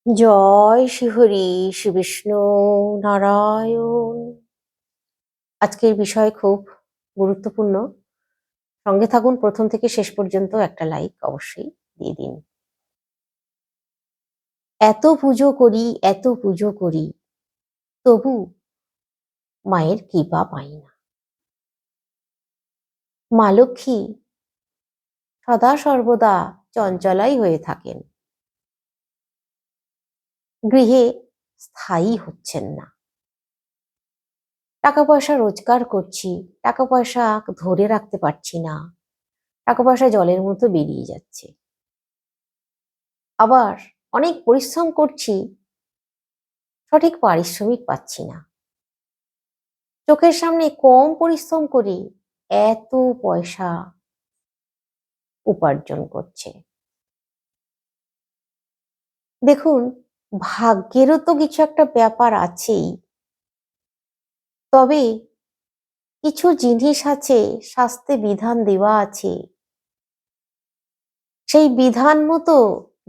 জয় শ্রীহরি শ্রী বিষ্ণু নারায়ণ। আজকের বিষয় খুব গুরুত্বপূর্ণ। সঙ্গে থাকুন প্রথম থেকে শেষ পর্যন্ত, একটা লাইক অবশ্যই দিয়ে দিন। এত পুজো করি, এত পুজো করি, তবু মায়ের কৃপা পাই না। মা লক্ষ্মী সদা সর্বদা চঞ্চলাই হয়ে থাকেন, গৃহে স্থায়ী হচ্ছেন না। টাকা পয়সা রোজগার করছি, টাকা পয়সা ধরে রাখতে পারছি না, টাকা পয়সা জলের মতো বেরিয়ে যাচ্ছে। আবার অনেক পরিশ্রম করছি, সঠিক পারিশ্রমিক পাচ্ছি না। চোখের সামনে কম পরিশ্রম করে এত পয়সা উপার্জন করছে। দেখুন, ভাগ্যেরও তো কিছু একটা ব্যাপার আছেই, তবে কিছু জিনিস আছে, শাস্ত্রে বিধান দেওয়া আছে, সেই বিধান মতো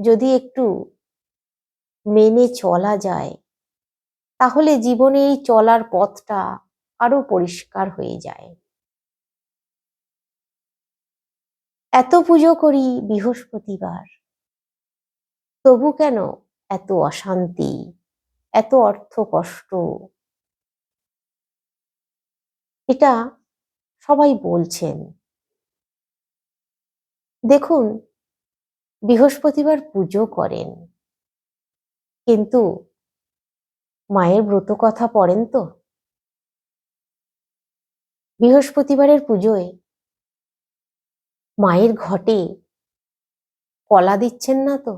যদি একটু মেনে চলা যায়, তাহলে জীবনে এই চলার পথটা আরো পরিষ্কার হয়ে যায়। এত পুজো করি বৃহস্পতিবার, তবু কেন এত অশান্তি, এত অর্থ কষ্ট? এটা সবাই বলছেন। দেখুন, বৃহস্পতিবার পুজো করেন, কিন্তু মায়ের ব্রত কথা পড়েন তো? বৃহস্পতিবারের পুজোয় মায়ের ঘটে কলা দিচ্ছেন না তো?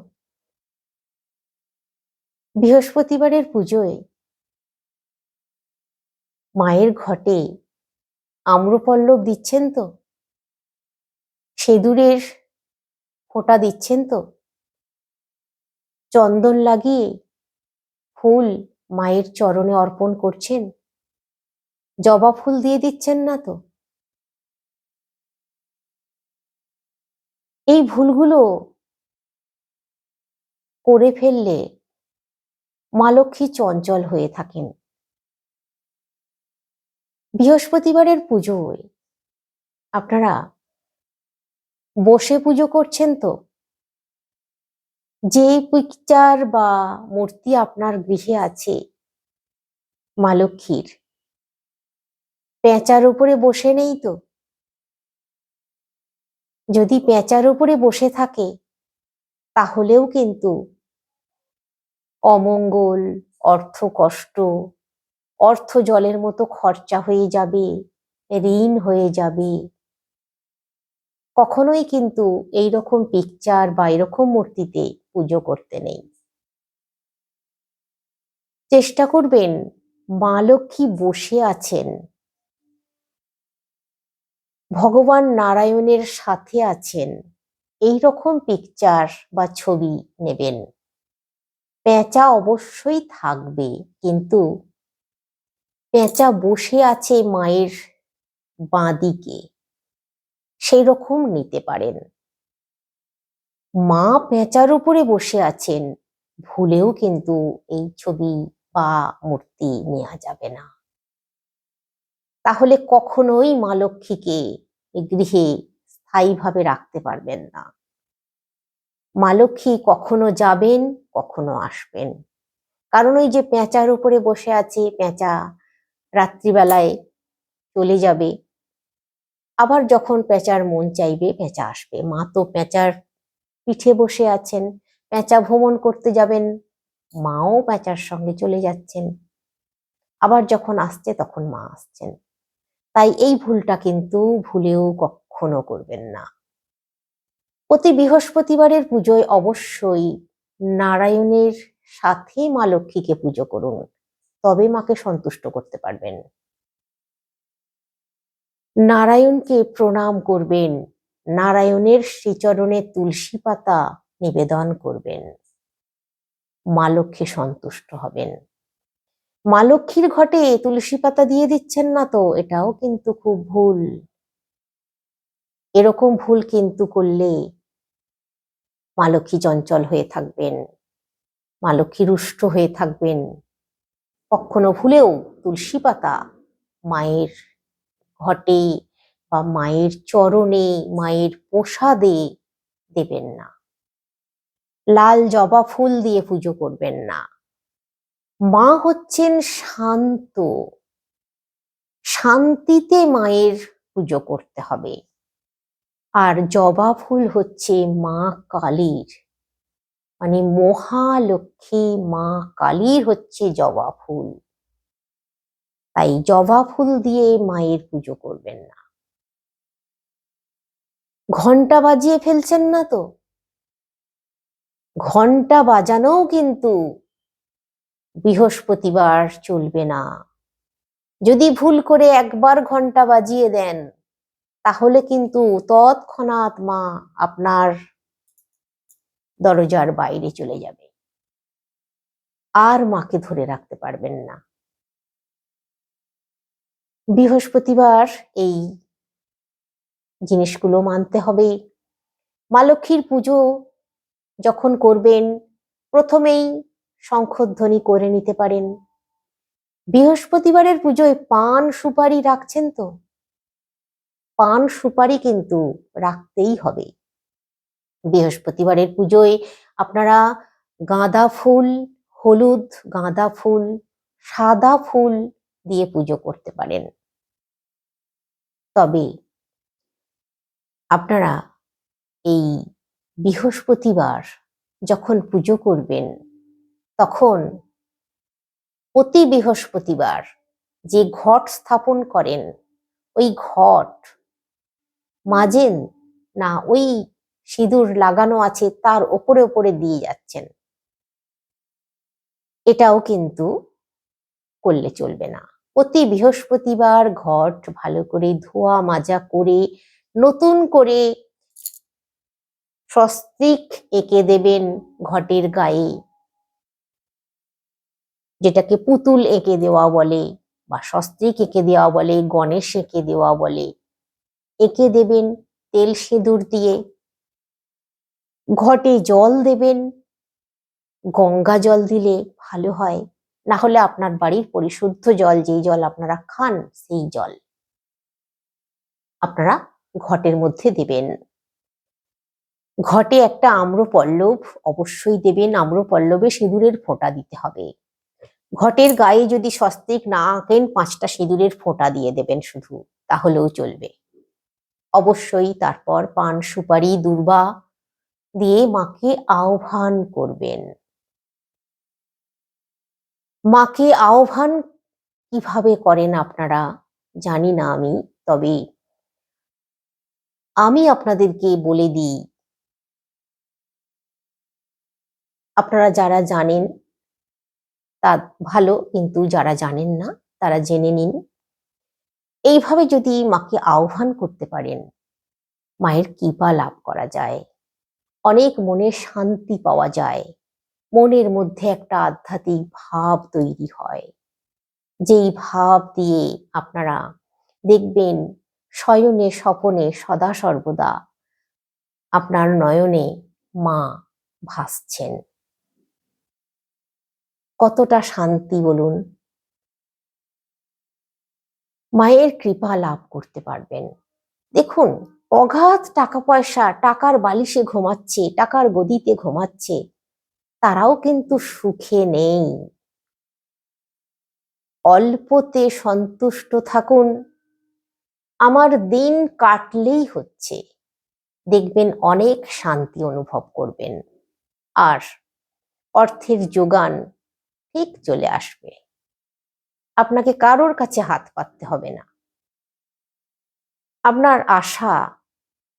বৃহস্পতিবারের পুজোয় মায়ের ঘটে আম্রপল্লব দিচ্ছেন তো? সিঁদুরের ফোঁটা দিচ্ছেন তো? চন্দন লাগিয়ে ফুল মায়ের চরণে অর্পণ করছেন? জবা ফুল দিয়ে দিচ্ছেন না তো? এই ভুলগুলো করে ফেললে মা লক্ষ্মী চঞ্চল হয়ে থাকেন। বৃহস্পতিবারের পুজোয় আপনারা বসে পুজো করছেন তো? যে পিকচার বা মূর্তি আপনার গৃহে আছে মা লক্ষ্মীর, পেঁচার উপরে বসে নেই তো? যদি পেঁচার উপরে বসে থাকে, তাহলেও কিন্তু অমঙ্গল, অর্থ কষ্ট, অর্থ জলের মতো খরচা হয়ে যাবে, ঋণ হয়ে যাবে। কখনোই কিন্তু এইরকম পিকচার বা এরকম মূর্তিতে পুজো করতে নেই। চেষ্টা করবেন, মা লক্ষ্মী বসে আছেন, ভগবান নারায়ণের সাথে আছেন, এই রকম পিকচার বা ছবি নেবেন। পেঁচা অবশ্যই থাকবে, কিন্তু পেঁচা বসে আছে মায়ের বাঁদিকে, সেই রকম নিতে পারেন। মা পেঁচার উপরে বসে আছেন, ভুলেও কিন্তু এই ছবি বা মূর্তি নেওয়া যাবে না। তাহলে কখনোই মা লক্ষ্মীকে গৃহে স্থায়ীভাবে রাখতে পারবেন না। মা লক্ষ্মী কখনো যাবেন, কখনো আসবেন। কারণ ওই যে পেঁচার উপরে বসে আছে, পেঁচা রাত্রিবেলায় চলে যাবে, আবার যখন পেঁচার মন চাইবে পেঁচা আসবে। মা তো পেঁচার পিঠে বসে আছেন, পেঁচা ভ্রমণ করতে যাবেন, মাও পেঁচার সঙ্গে চলে যাচ্ছেন, আবার যখন আসছে তখন মা আসছেন। তাই এই ভুলটা কিন্তু ভুলেও কখনো করবেন না। প্রতি বৃহস্পতিবারের পুজোয় অবশ্যই নারায়ণের সাথে মা লক্ষ্মীকে পুজো করুন, তবে মাকে সন্তুষ্ট করতে পারবেন। নারায়ণকে প্রণাম করবেন, নারায়ণের শ্রীচরণে তুলসী পাতা নিবেদন করবেন, মা লক্ষ্মী সন্তুষ্ট হবেন। মা লক্ষ্মীর ঘটে তুলসী পাতা দিয়ে দিচ্ছেন না তো? এটাও কিন্তু খুব ভুল। এরকম ভুল কিন্তু করলে মা লক্ষ্মী চঞ্চল হয়ে থাকবেন। মা লক্ষ্মী রুষ্ট হয়ে থাকবেন। কখনো ভুলেও তুলসী পাতা মায়ের ঘটে বা মায়ের চরণে, মায়ের প্রসাদে দেবেন না। লাল জবা ফুল দিয়ে পুজো করবেন না। মা হচ্ছেন শান্ত, শান্তিতে মায়ের পুজো করতে হবে। আর জবা ফুল হচ্ছে মা কালীর, মানে মহালক্ষ্মী মা কালীর হচ্ছে জবা ফুল। তাই জবা ফুল দিয়ে মায়ের পুজো করবেন না। ঘন্টা বাজিয়ে ফেলছেন না তো? ঘন্টা বাজানোও কিন্তু বৃহস্পতিবার চলবে না। যদি ভুল করে একবার ঘন্টা বাজিয়ে দেন, তাহলে কিন্তু তৎক্ষণাৎ মা আপনার দরজার বাইরে চলে যাবে, আর মাকে ধরে রাখতে পারবেন না। বৃহস্পতিবার এই জিনিসগুলো মানতে হবে। মা লক্ষ্মীর পুজো যখন করবেন, প্রথমেই শঙ্খধ্বনি করে নিতে পারেন। বৃহস্পতিবারের পুজোয় পান সুপারি রাখছেন তো? পান সুপারি কিন্তু রাখতেই হবে। বৃহস্পতিবারের পুজোয় আপনারা গাঁদা ফুল, হলুদ গাঁদা ফুল, সাদা ফুল দিয়ে পুজো করতে পারেন। তবে আপনারা এই বৃহস্পতিবার যখন পুজো করবেন, তখন প্রতি বৃহস্পতিবার যে ঘট স্থাপন করেন, ওই ঘট মাজেন না ওই সিঁদুর লাগানো আছে তার ওপরে ওপরে দিয়ে যাচ্ছেন, এটাও কিন্তু করলে চলবে না। প্রতি বৃহস্পতিবার ঘট ভালো করে ধোয়া মাজা করে নতুন করে স্বস্তিক এঁকে দেবেন ঘটের গায়ে, যেটাকে পুতুল এঁকে দেওয়া বলে বা স্বস্তিক এঁকে দেওয়া বলে, গণেশ এঁকে দেওয়া বলে। এঁকে দেবেন তেল সিঁদুর দিয়ে। ঘটে জল দেবেন, গঙ্গা জল দিলে ভালো হয়, না হলে আপনার বাড়ির পরিশুদ্ধ জল, যেই জল আপনারা খান সেই জল আপনারা ঘটের মধ্যে দেবেন। ঘটে একটা আম্রপল্লব অবশ্যই দেবেন। আম্রপল্লবে সিঁদুরের ফোঁটা দিতে হবে। ঘটের গায়ে যদি স্বস্তিক না আঁকেন, 5টা সিঁদুরের ফোঁটা দিয়ে দেবেন শুধু, তাহলেও চলবে। অবশ্যই তারপর পান সুপারি দূর্বা দিয়ে মাকে আহ্বান করবেন। মাকে আহ্বান কিভাবে করেন আপনারা জানি না আমি, তবে আমি আপনাদেরকে বলে দিই। আপনারা যারা জানেন তা ভালো, কিন্তু যারা জানেন না তারা জেনে নিন। এইভাবে যদি মাকে আহ্বান করতে পারেন, মায়ের কৃপা লাভ করা যায়, অনেক মনে শান্তি পাওয়া যায়, মনের মধ্যে একটা আধ্যাত্মিক ভাব তৈরি হয়, যেই ভাব দিয়ে আপনারা দেখবেন শয়নে স্বপনে সদা সর্বদা আপনার নয়নে মা ভাসছেন। কতটা শান্তি বলুন! মায়ের কৃপা লাভ করতে পারবেন। দেখুন, অগাধ টাকা পয়সা টাকার বালিশে ঘুমাচ্ছে, টাকার গদিতে ঘুমাচ্ছে, তারাও কিন্তু সুখে নেই। অল্পতে সন্তুষ্ট থাকুন, আমার দিন কাটলেই হচ্ছে, দেখবেন অনেক শান্তি অনুভব করবেন, আর অর্থের যোগান ঠিক চলে আসবে। আপনাকে কারোর কাছে হাত পাততে হবে না। আপনার আশা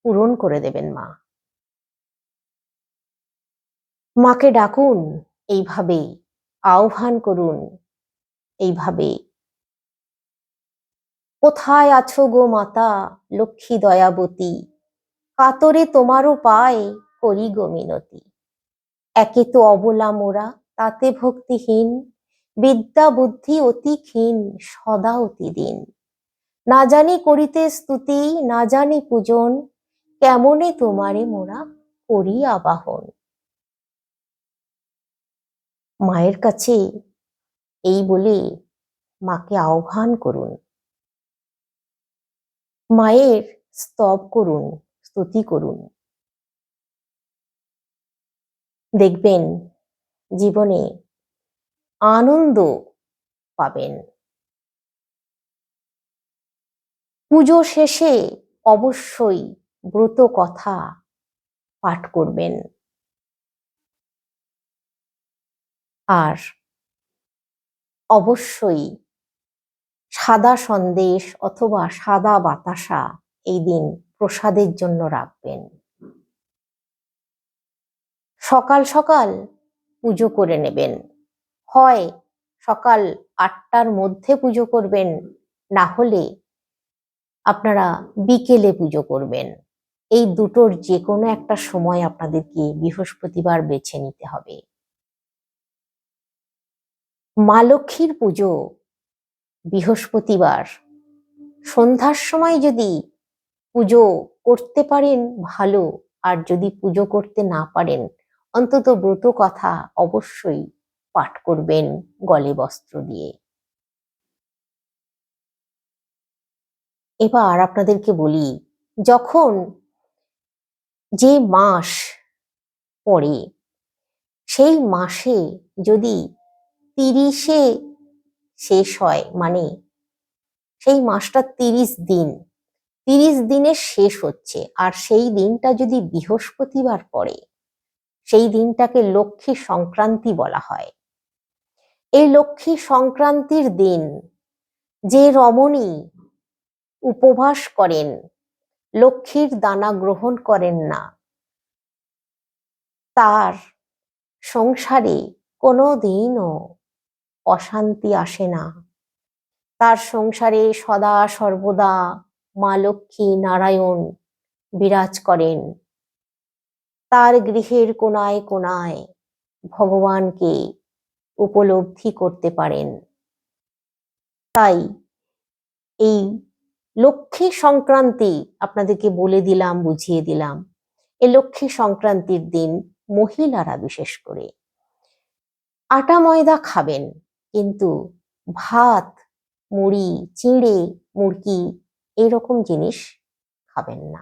পূরণ করে দেবেন মা। মাকে ডাকুন এইভাবে, আহ্বান করুন এইভাবে, কোথায় আছো গো মাতা লক্ষ্মী দয়াবতী, কাতরে তোমারও পায় করি গো মিনতি। একে তো অবলা মোরা, তাতে ভক্তিহীন, বিদ্যা বুদ্ধি অতি ক্ষীণ, সদা অতি দিন। না জানি করিতে স্তুতি, না জানি পূজন, কেমনে তোমারে মোরা করি আবাহন। মায়ের কাছে এই বলে মাকে আহ্বান করুন, মায়ের স্তব করুন, স্তুতি করুন। দেখবেন জীবনে আনন্দ পাবেন। পুজো শেষে অবশ্যই ব্রত কথা পাঠ করবেন। আর অবশ্যই সাদা সন্দেশ অথবা সাদা বাতাসা এই দিন প্রসাদের জন্য রাখবেন। সকাল সকাল পুজো করে নেবেন, হয় সকাল 8টার মধ্যে পুজো করবেন, না হলে আপনারা বিকেলে পুজো করবেন। এই দুটোর যে কোনো একটা সময় আপনাদেরকে বৃহস্পতিবার বেছে নিতে হবে। মা লক্ষ্মীর পুজো বৃহস্পতিবার সন্ধ্যার সময় যদি পুজো করতে পারেন ভালো, আর যদি পুজো করতে না পারেন অন্তত ব্রত কথা অবশ্যই পাঠ করবেন গলে বস্ত্র দিয়ে। এবার আপনাদেরকে বলি, যখন যে মাস পড়ে সেই মাসে যদি 30-এ শেষ হয়, মানে সেই মাসটা 30 দিন, 30 দিনের শেষ হচ্ছে, আর সেই দিনটা যদি বৃহস্পতিবার পড়ে সেই দিনটাকে লক্ষ্মী সংক্রান্তি বলা হয়। এই লক্ষ্মী সংক্রান্তির দিন যে রমণী উপবাস করেন, লক্ষ্মীর দানা গ্রহণ করেন না, তার সংসারে কোনোদিনও অশান্তি আসে না। তার সংসারে সদা সর্বদা মা লক্ষ্মী নারায়ণ বিরাজ করেন। তার গৃহের কোনায় কোনায় ভগবানকে উপলব্ধি করতে পারেন। তাই এই লক্ষ্মী সংক্রান্তি আপনাদেরকে বলে দিলাম, বুঝিয়ে দিলাম। এই লক্ষ্মী সংক্রান্তির দিন মহিলারা বিশেষ করে আটা ময়দা খাবেন, কিন্তু ভাত, মুড়ি, চিঁড়ে, মুরগি এরকম জিনিস খাবেন না।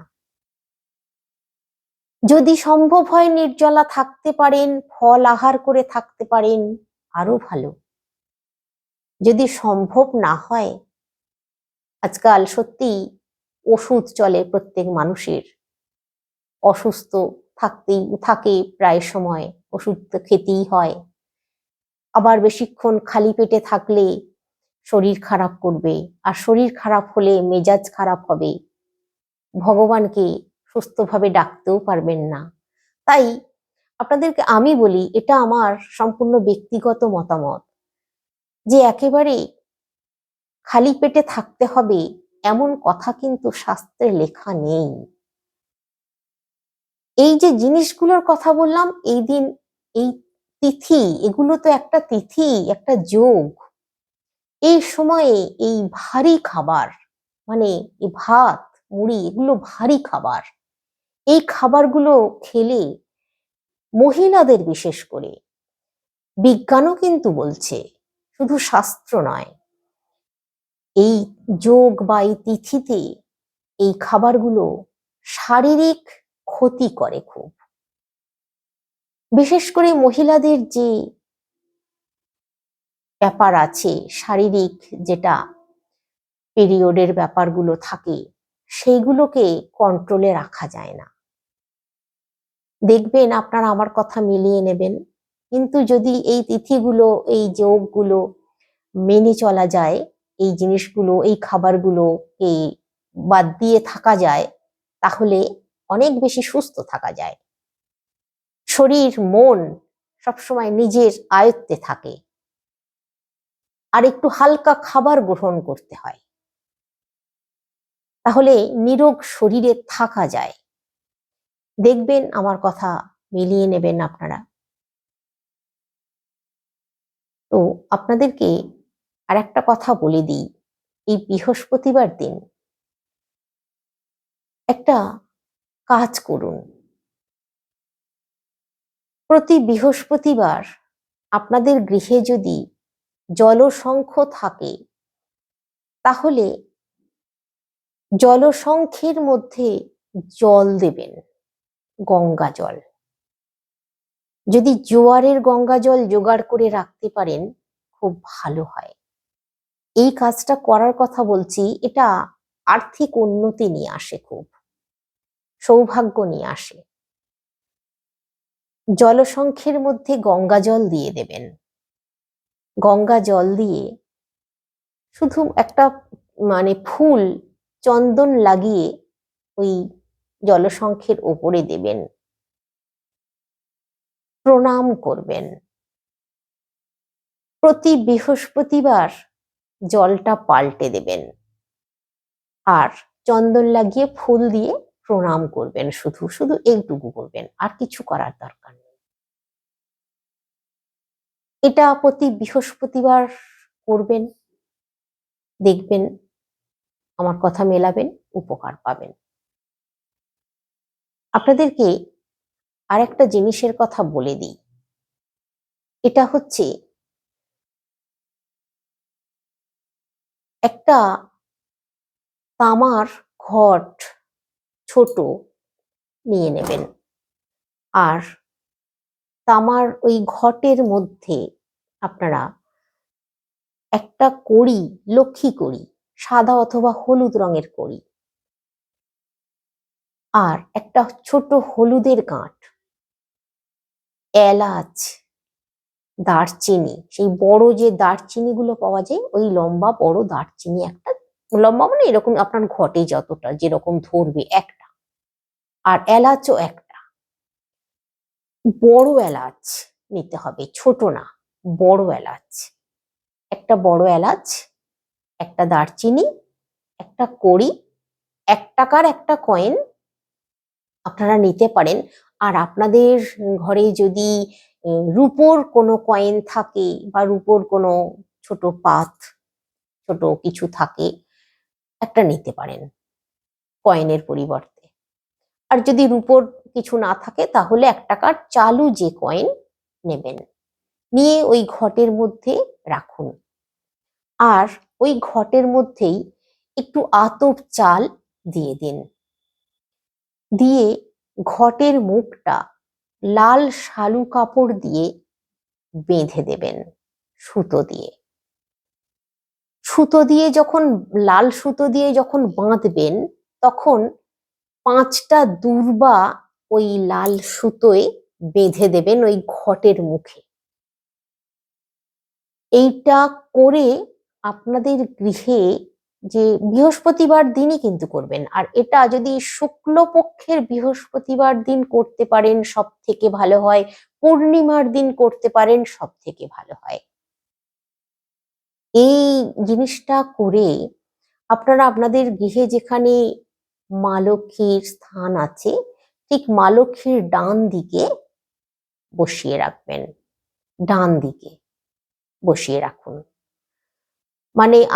যদি সম্ভব হয় নির্জলা থাকতে পারেন, ফল আহার করে থাকতে পারেন, আরো ভালো। যদি সম্ভব না হয়, আজকাল সত্যি ওষুধ চলে প্রত্যেক মানুষের, অসুস্থ থাকতেই থাকে, প্রায় সময় ওষুধ তো খেতেই হয়। আবার বেশিক্ষণ খালি পেটে থাকলে শরীর খারাপ করবে, আর শরীর খারাপ হলে মেজাজ খারাপ হবে, ভগবানকে সুস্থভাবে ডাকতেও পারবেন না। তাই আপনাদেরকে আমি বলি, এটা আমার সম্পূর্ণ ব্যক্তিগত মতামত, যে একেবারে খালি পেটে থাকতে হবে এমন কথা কিন্তু শাস্ত্রে লেখা নেই। এই যে জিনিসগুলোর কথা বললাম, এই দিন, এই তিথি, এগুলো তো একটা তিথি, একটা যোগ। এই সময়ে এই ভারী খাবার, মানে এই ভাত, মুড়ি, এগুলো ভারী খাবার। এই খাবারগুলো খেলে মহিলাদের বিশেষ করে, বিজ্ঞানও কিন্তু বলছে, শুধু শাস্ত্র নয়, এই যোগ বা এই তিথিতে এই খাবারগুলো শারীরিক ক্ষতি করে খুব। বিশেষ করে মহিলাদের যে ব্যাপার আছে, শারীরিক যেটা পিরিয়ডের ব্যাপারগুলো থাকে, সেইগুলোকে কন্ট্রোলে রাখা যায় না। দেখবেন আপনারা আমার কথা মিলিয়ে নেবেন, কিন্তু যদি এই তিথিগুলো, এই যোগগুলো মেনে চলা যায়, এই জিনিসগুলো, এই খাবারগুলো এই বাদ দিয়ে থাকা যায়, তাহলে অনেক বেশি সুস্থ থাকা যায়। শরীর মন সবসময় নিজের আয়ত্তে থাকে। আর একটু হালকা খাবার গ্রহণ করতে হয়, তাহলে নিরোগ শরীরে থাকা যায়। দেখবেন আমার কথা মিলিয়ে নেবেন আপনারা। তো আপনাদেরকে আর একটা কথা বলে দিই, এই বৃহস্পতিবার দিন একটা কাজ করুন। প্রতি বৃহস্পতিবার আপনাদের গৃহে যদি জলসংখ্য থাকে তাহলে জলসংখ্যের মধ্যে জল দেবেন, গঙ্গা জল। যদি জোয়ারের গঙ্গা জল জোগাড় করে রাখতে পারেন খুব ভালো হয়। এই কাজটা করার কথা বলছি, এটা আর্থিক উন্নতি নিয়ে আসে, খুব সৌভাগ্য নিয়ে আসে। জলসংখ্যের মধ্যে গঙ্গা জল দিয়ে দেবেন। গঙ্গা জল দিয়ে শুধু একটা ফুল চন্দন লাগিয়ে ওই জলসংখ্যের ওপরে দেবেন, প্রণাম করবেন। প্রতি বৃহস্পতিবার জলটা পাল্টে দেবেন আর চন্দন লাগিয়ে ফুল দিয়ে প্রণাম করবেন। শুধু শুধু এইটুকু করবেন, আর কিছু করার দরকার নেই। এটা প্রতি বৃহস্পতিবার করবেন, দেখবেন আমার কথা মেলাবেন, উপকার পাবেন। আপনাদেরকে আর একটা জিনিসের কথা বলে দিই, এটা হচ্ছে একটা তামার ঘট ছোট নিয়ে নেবেন, আর তামার ওই ঘটের মধ্যে আপনারা একটা কড়ি, লক্ষ্মী কড়ি, সাদা অথবা হলুদ রঙের কড়ি, আর একটা ছোট হলুদের গাঁট, এলাচ, দারচিনি, সেই বড় যে দারচিনি গুলো পাওয়া যায়, ওই লম্বা বড় দারচিনি একটা, লম্বা মানে এরকম আপনার ঘটে যতটা যেরকম ধরবে একটা, আর এলাচও একটা, বড় এলাচ নিতে হবে, ছোট না, বড় এলাচ। একটা বড় এলাচ, একটা দারচিনি, একটা কড়ি, 1 টাকার একটা কয়েন আপনারা নিতে পারেন। আর আপনাদের ঘরে যদি রূপোর কোনো কয়েন থাকে বা রূপোর কোনো ছোট পাত, ছোট কিছু থাকে, একটা নিতে পারেন কয়েনের পরিবর্তে। আর যদি রূপোর কিছু না থাকে তাহলে 1 টাকার চালু যে কয়েন নেবেন, নিয়ে ওই ঘটের মধ্যে রাখুন। আর ওই ঘটের মধ্যেই একটু আতপ চাল দিয়ে দিন, দিয়ে ঘটের মুখটা লাল শালু কাপড় দিয়ে বেঁধে দেবেন, সুতো দিয়ে। সুতো দিয়ে যখন, লাল সুতো দিয়ে যখন বাঁধবেন, তখন 5টা দূর্বা ওই লাল সুতোয় বেঁধে দেবেন ওই ঘটের মুখে। এইটা করে আপনাদের গৃহে, যে বৃহস্পতিবার দিনই কিন্তু করবেন, আর এটা যদি শুক্লপক্ষের বৃহস্পতিবার দিন করতে পারেন সব থেকে ভালো হয়, পূর্ণিমার দিন করতে পারেন সব থেকে ভালো হয়। এই জিনিসটা করে আপনারা আপনাদের গৃহে যেখানে মা লক্ষ্মীর স্থান আছে, ঠিক মা লক্ষ্মীর ডান দিকে বসিয়ে রাখবেন, ডান দিকে বসিয়ে রাখুন।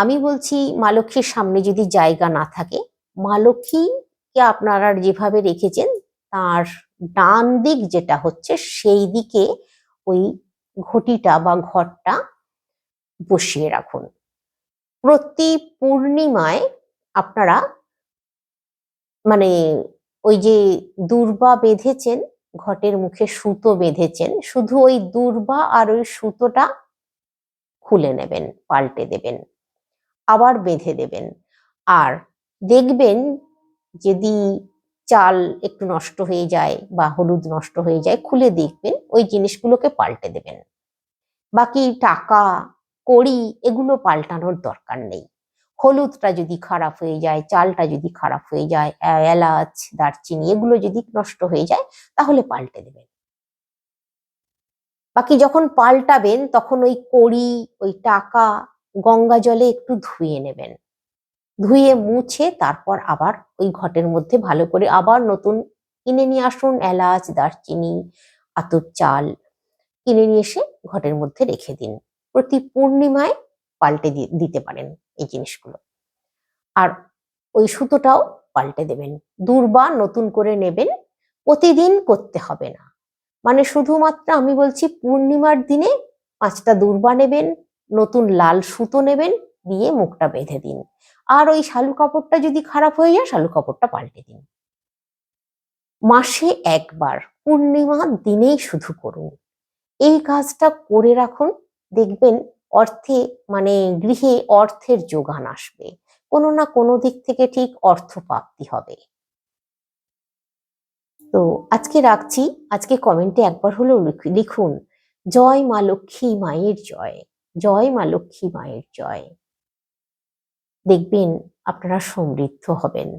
আমি বলছি, মা লক্ষ্মীর সামনে যদি জায়গা না থাকে, মা লক্ষ্মীকে আপনারা যেভাবে রেখেছেন তার ডান দিক যেটা হচ্ছে সেই দিকে ওই ঘটিটা বা ঘটটা বসিয়ে রাখুন। প্রতি পূর্ণিমায় আপনারা ওই যে দূর্বা বেঁধেছেন, ঘটের মুখে সুতো বেঁধেছেন, শুধু ওই দূর্বা আর ওই সুতোটা খুলে নেবেন, পাল্টে দেবেন, আবার বেঁধে দেবেন। আর দেখবেন যদি চাল একটু নষ্ট হয়ে যায় বা হলুদ নষ্ট হয়ে যায়, খুলে দেখবেন, ওই জিনিসগুলোকে পাল্টে দেবেন। বাকি টাকা কড়ি এগুলো পাল্টানোর দরকার নেই। হলুদটা যদি খারাপ হয়ে যায়, চালটা যদি খারাপ হয়ে যায়, এলাচ দারচিনি এগুলো যদি নষ্ট হয়ে যায়, তাহলে পাল্টে দেবেন। বাকি যখন পাল্টাবেন তখন ওই কড়ি, ওই টাকা গঙ্গা জলে একটু ধুয়ে নেবেন, ধুয়ে মুছে তারপর আবার ওই ঘটের মধ্যে ভালো করে আবার নতুন কিনে নিয়ে আসুন। এলাচ, দারচিনি, আতপ চাল কিনে নিয়ে এসে ঘটের মধ্যে রেখে দিন। প্রতি পূর্ণিমায় পাল্টে দিতে পারেন এই জিনিসগুলো। আর ওই সুতোটাও পাল্টে দেবেন, দূর্বা নতুন করে নেবেন। প্রতিদিন করতে হবে না, শুধুমাত্র আমি বলছি পূর্ণিমার দিনে 5টা দূর্বা নেবেন, নতুন লাল সুতো নেবেন, দিয়ে মুখটা বেঁধে দিন। আর ওই শালু কাপড়টা যদি খারাপ হয়ে যায়, শালু কাপড়টা পাল্টে দিন। মাসে একবার পূর্ণিমার দিনেই শুধু করুন। এই কাজটা করে রাখুন, দেখবেন অর্থে মানে গৃহে অর্থের যোগান আসবে, কোনো না কোনো দিক থেকে ঠিক অর্থ প্রাপ্তি হবে। তো আজকে রাখছি। আজকে কমেন্টে একবার হলেও লিখুন, জয় মা লক্ষ্মী মায়ের জয়, জয় মা লক্ষ্মী মায়ের জয়। দেখবেন আপনারা সমৃদ্ধ হবেন।